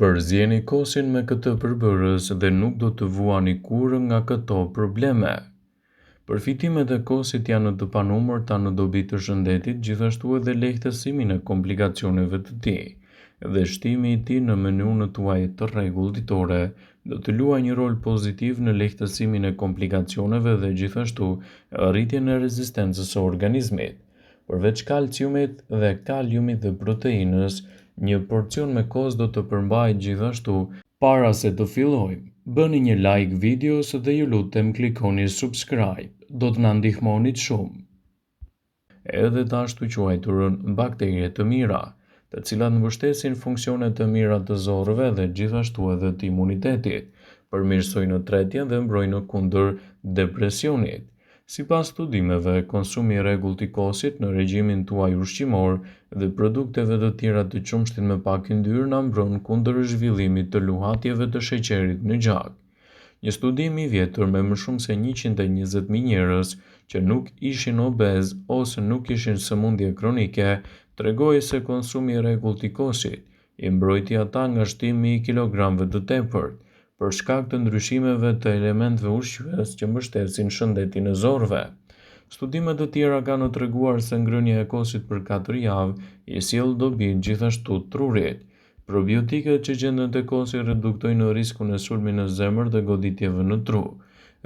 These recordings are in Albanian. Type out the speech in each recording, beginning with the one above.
Përzjeni kosin me këtë përbërës dhe nuk do të vuani kurrë nga këto probleme. Përfitimet e kosit janë të panumërta në dobi të shëndetit, gjithashtu edhe lehtësimin e komplikacioneve të tij, dhe shtimi i tij në menun tuaj të rregull ditore do të luajë një rol pozitiv në lehtësimin e komplikacioneve dhe gjithashtu rritjen e rezistencës së organizmit. Përveç kalciumit dhe kaliumit dhe proteinës, një porcion me kos do të përmbajë gjithashtu. Para se të fillojmë, bëni një like videos dhe ju lutem klikoni subscribe, do të na ndihmonit shumë. Edhe të ashtu quajturën bakterie të mira, të cilat mbështesin funksione të mira të zorrëve dhe gjithashtu edhe të imunitetit, përmirësojnë tretjen dhe mbrojnë kundër depresionit. Sipas studimeve, konsumi i rregullt i kosit në regjimin tuaj ushqimor dhe produkteve të tjera të qumshtit me pak yndyrë na mbron kundër zhvillimit të luhatjeve të sheqerit në gjak. Një studim i vjetër me më shumë se 120.000 njerëz që nuk ishin obez ose nuk kishin sëmundje kronike, tregoi se konsumi i rregullt i kosit i mbrojti ata nga shtimi i kilogramëve të tepërt, për shkak të ndryshimeve të elementëve ushqyes që mbështesin shëndetin e zorrëve. Studime të tjera kanë treguar se ngrënia e kosit për 4 javë i sjell dobi gjithashtu trurit. Probiotikët që gjenden te kosi reduktojnë riskun e sulmit në zemër dhe goditjeve në tru,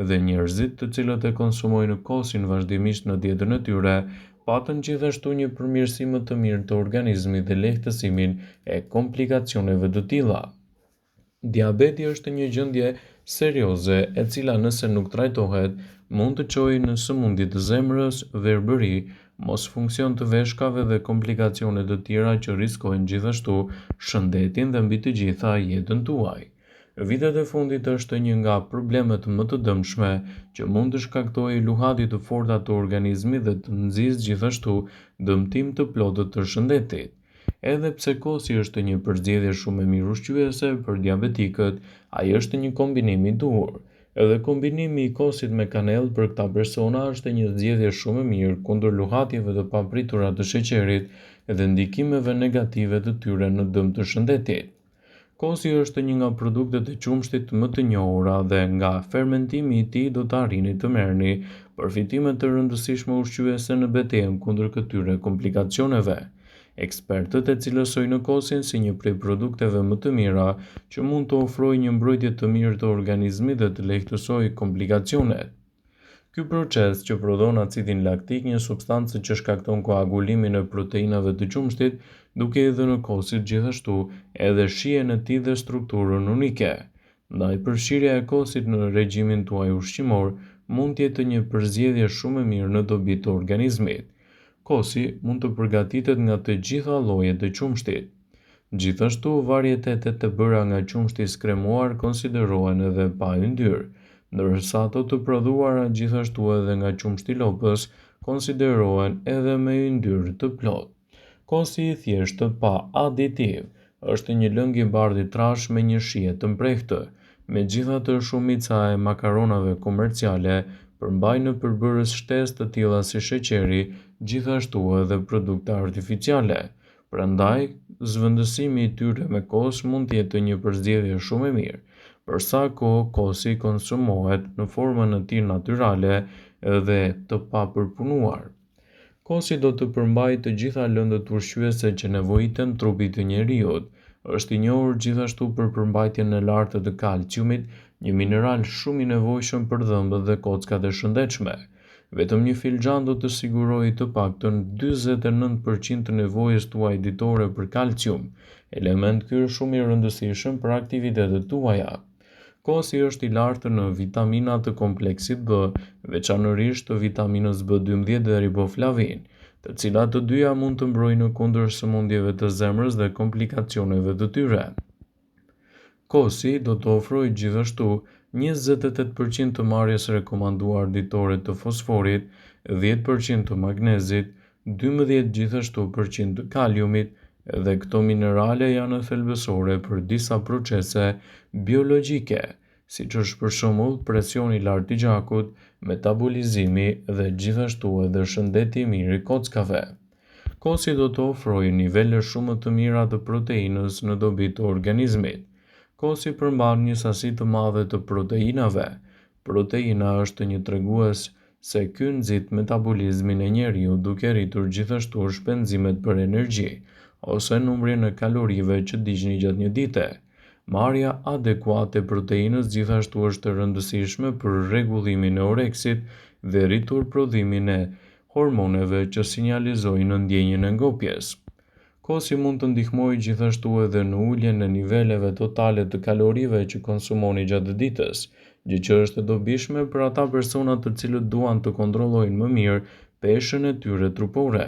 dhe njerëzit të cilët e konsumojnë kosin vazhdimisht në dietën e tyre patën gjithashtu një përmirësim më të mirë të organizmit dhe lehtësimin e komplikacioneve të tilla. Diabeti është një gjendje serioze e cila nëse nuk trajtohet mund të çojë në sëmundje të zemrës, verbëri, mos funksion të veshkave dhe komplikacione të tjera që riskojnë gjithashtu shëndetin dhe mbi të gjitha jetën tuaj. Vitet e fundit është një nga problemet më të dëmshme që mund të shkaktojë luhatje të forta të organizmit dhe të nxjisë gjithashtu dëmtim të plotët të shëndetit. Edhe pse kosi është një përzgjedhje shumë e mirë ushqyese për diabetikët, ai është një kombinim i duhur. Edhe kombinimi i kosit me kanellë për këta persona është një zgjedhje shumë e mirë kundër luhatjeve të papritura të sheqerit dhe ndikimeve negative të tyre në dëm të shëndetit. Kosi është një nga produktet e qumshtit më të njohura dhe nga fermentimi i tij do të arrini të merrni përfitime të rëndësishme ushqyese në betejën kundër këtyre komplikacioneve. Ekspertët e cilësojnë kosin si një prej produkteve më të mira që mund të ofrojë një mbrojtje të mirë të organizmit dhe të lehtësojë komplikacionet. Ky proces që prodhon acidin laktik, një substancë që shkakton koagulimin e proteinave të qumshtit, duke i dhënë kosit gjithashtu edhe shijen e tij dhe strukturën unike. Ndaj përfshirja e kosit në regjimin tuaj ushqimor mund të jetë një përzgjedhje shumë e mirë në dobi të organizmit. Kosi mund të përgatitet nga të gjitha llojet e qumshtit. Gjithashtu, varietetet e bëra nga qumshti i skremuar konsiderohen edhe pa yndyrë, ndërsa ato të prodhuara gjithashtu edhe nga qumshti i lopës konsiderohen edhe me yndyrë të plotë. Kosi i thjeshtë pa aditiv është një lëng i bardhë i trash me një shije të mprehtë. Megjithatë, shumica e makaronave komerciale përmbajnë përbërës shtesë të tilla si sheqeri, gjithashtu edhe produkte artificiale. Prandaj, zhvendësimi i tyre me kos mund të jetë një përzgjedhje shumë e mirë, për sa kohë kosi konsumohet në formën e tij natyrale dhe të papërpunuar. Kosi do të përmbajë të gjitha lëndët ushqyese që nevojiten trupit të njeriut. Është i njohur gjithashtu për përmbajtjen e lartë të kalciumit, një mineral shumë i nevojshëm për dhëmbët dhe kockat e shëndetshme. Vetëm një filxhan do të sigurojë të paktën 49% të nevojës tuaj ditore për kalcium, element ky shumë i rëndësishëm për aktivitetet tuaja. Kosi është i lartë në vitamina të kompleksit B, veçanërisht të vitaminës B12 dhe riboflavin, të cilat të dyja mund të mbrojnë kundër sëmundjeve të zemrës dhe komplikacioneve të tyre. Kosi do të ofrojë gjithashtu 28% të marrjes rekomanduar ditore të fosforit, 10% të magnezit, 12% gjithashtu % të kaliumit, dhe këto minerale janë thelbësore për disa procese biologjike, siç është për shembull presioni i lartë i gjakut, metabolizimi dhe gjithashtu edhe shëndeti i mirë i kockave. Kosi do të ofrojë nivele shumë më të mira të proteinës në dobi të organizmit. Kosi përmban një sasi të madhe të proteinave. Proteina është një tregues se ky nxit metabolizmin e njeriu duke rritur gjithashtu shpenzimet për energji ose numrin e kalorive që digjni gjatë një dite. Marrja adekuate e proteinës gjithashtu është e rëndësishme për rregullimin e oreksit dhe rritur prodhimin e hormoneve që sinjalizojnë ndjenjën e ngopjes. Kosi mund të ndihmojë gjithashtu edhe në uljen e niveleve totale të kalorive që konsumoni gjatë ditës, gjë që është e dobishme për ata persona të cilët duan të kontrollojnë më mirë peshën e tyre trupore.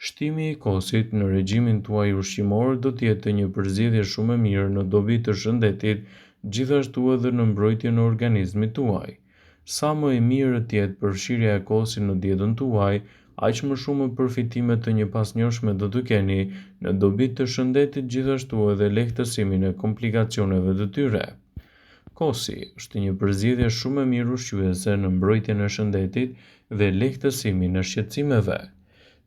Shtimi i kosit në regjimin tuaj ushqimor do të jetë një përzgjedhje shumë e mirë në dobi të shëndetit, gjithashtu edhe në mbrojtjen e organizmit tuaj. Sa më e mirë të jetë përfshirja e kosit në dietën tuaj, aq më shumë përfitime të njëpasnjëshme do të keni në dobi të shëndetit, gjithashtu edhe lehtësimin e komplikacioneve të tyre. Kosi është një përzgjedhje shumë e mirë ushqyese në mbrojtjen e shëndetit dhe lehtësimin e shqetësimeve.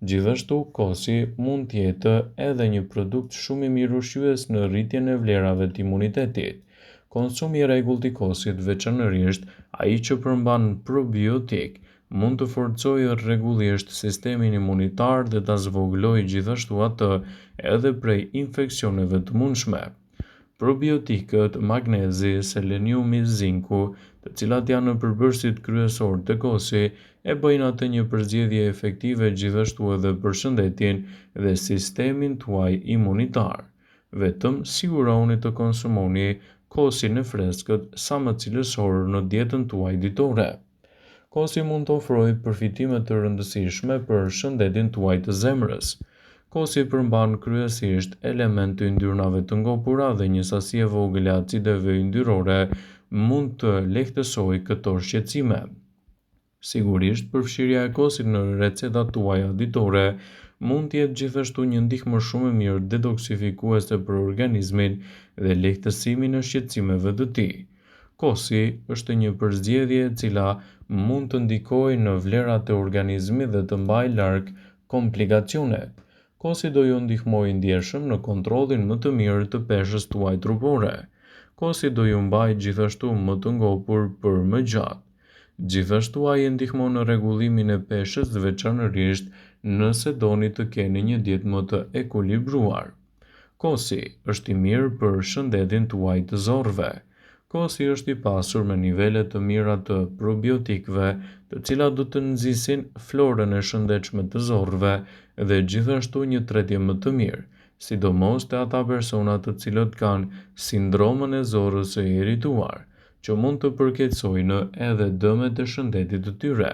Gjithashtu, kosi mund të jetë edhe një produkt shumë i mirë ushqyes në rritjen e vlerave të imunitetit. Konsumi i rregullt i kosit, veçanërisht ai që përmban probiotik, mund të forcojë rregullisht sistemin imunitar dhe ta zvogëlojë gjithashtu atë edhe prej infeksioneve të mundshme. Probiotikët, magnezi, seleniumi, zinku, të cilat janë në përbërësit kryesor të kosi, e bëjnë atë një përzgjedhje efektive gjithashtu edhe për shëndetin dhe sistemin tuaj imunitar. Vetëm siguroni të konsumoni kosin e freskët sa më cilësor në dietën tuaj ditore. Kosi mund të ofrojë përfitime të rëndësishme për shëndetin tuaj të zemrës. Kosi përmban kryesisht elementë të yndyrnave të ngopura dhe një sasi e vogël e acideve yndyrore mund të lehtësojë këto shqetësime. Sigurisht, përfshirja e kosit në recetat tuaja ditore mund të jetë gjithashtu një ndihmë shumë e mirë detoksifikuese për organizmin dhe lehtësimin e shqetësimeve të tij. Kosi është një përzgjedhje e cila mund të ndikojë në vlerat e organizmit dhe të mbajë larg komplikacionet. Kosi do ju ndihmojë ndjeshëm në kontrollin më të mirë të peshës tuaj trupore. Kosi do ju mbajë gjithashtu më të ngopur për më gjatë. Gjithashtu ai ndihmon në rregullimin e peshës, veçanërisht nëse doni të keni një dietë më të ekuilibruar. Kosi është i mirë për shëndetin tuaj të zorrve. Kosi është i pasur me nivele të mira të probiotikëve, të cilat do të nxisin florën e shëndetshme të zorrve dhe gjithashtu një tretje më të mirë, sidomos te ata persona të cilët kanë sindromën e zorrës së irrituar, që mund të përkeçojnë edhe dëmet e shëndetit të tyre.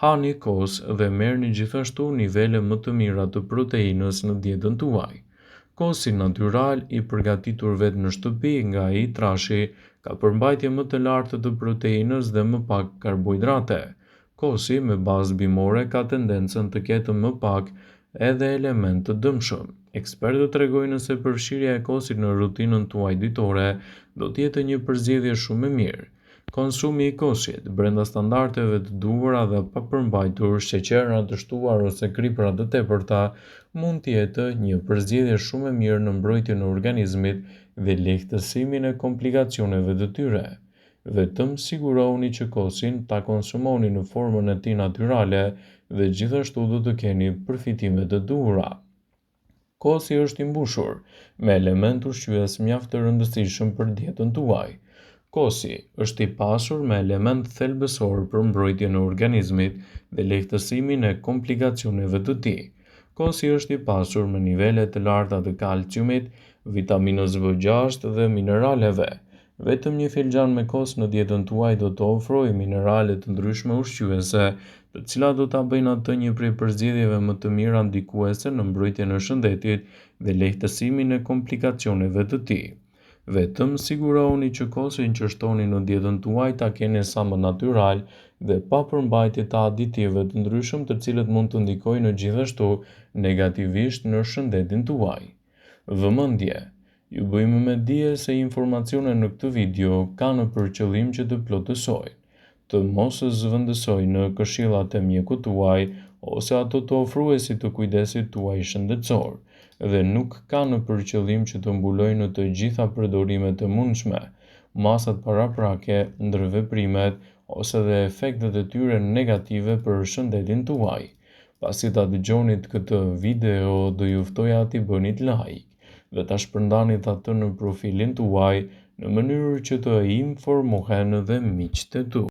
Hani kos dhe merrni gjithashtu nivele më të mira të proteinës në dietën tuaj. Kosi natyral i përgatitur vetë në shtëpi nga ai trashi ka përmbajtje më të lartë të proteinës dhe më pak karbohidrate. Kosi me bazë bimore ka tendencën të ketë më pak edhe element të dëmshëm. Ekspertët tregojnë se përfshirja e kosit në rutinën tuaj ditore do të jetë një përzgjedhje shumë e mirë. Konsumi i kosit brenda standardeve të duhura dhe pa përmbajtur sheqerna të shtuar ose kripra të tepërta mund të jetë një përzgjedhje shumë e mirë në mbrojtjen e organizmit dhe lehtësimin e komplikacioneve të tyre. Vetëm siguroni që kosin ta konsumoni në formën e tij natyrale dhe gjithashtu do të keni përfitime të duhura. Kosi është i mbushur me elementë ushqyes mjaft të rëndësishëm për dietën tuaj. Kosi është i pasur me element thelbësor për mbrojtjen e organizmit dhe lehtësimin e komplikacioneve të tij. Kosi është i pasur me nivele të larta të kalciumit, vitaminës B6 dhe mineraleve. Vetëm një filxhan me kos në dietën tuaj do të ofrojë minerale të ndryshme ushqyese, të cilat do ta bëjnë atë një prej përzgjedhjeve më të mira ndikuese në mbrojtjen e shëndetit dhe lehtësimin e komplikacioneve të tij. Vetëm siguroni që kosin që shtoni në dietën tuaj ta keni sa më natyral dhe pa përmbajtje të aditivëve të ndryshëm të cilët mund të ndikojnë gjithashtu negativisht në shëndetin tuaj. Vëmendje. Ju bëjmë me dije se informacionet në këtë video kanë për qëllim që të plotësojnë, të mos zëvendësojnë në këshillat e mjekut tuaj ose ato të ofruesit të kujdesit tuaj shëndetësor, dhe nuk ka në përqëllim që të mbulojnë në të gjitha përdorimet e mundshme, masat paraprake, ndërveprimet ose dhe efektet e tyre negative për shëndetin tuaj. Pasi ta dëgjonit këtë video, do ju ftoja t'i bënit like dhe ta shpërndanit atë në profilin tuaj në mënyrë që të informohen edhe miqtë e tu.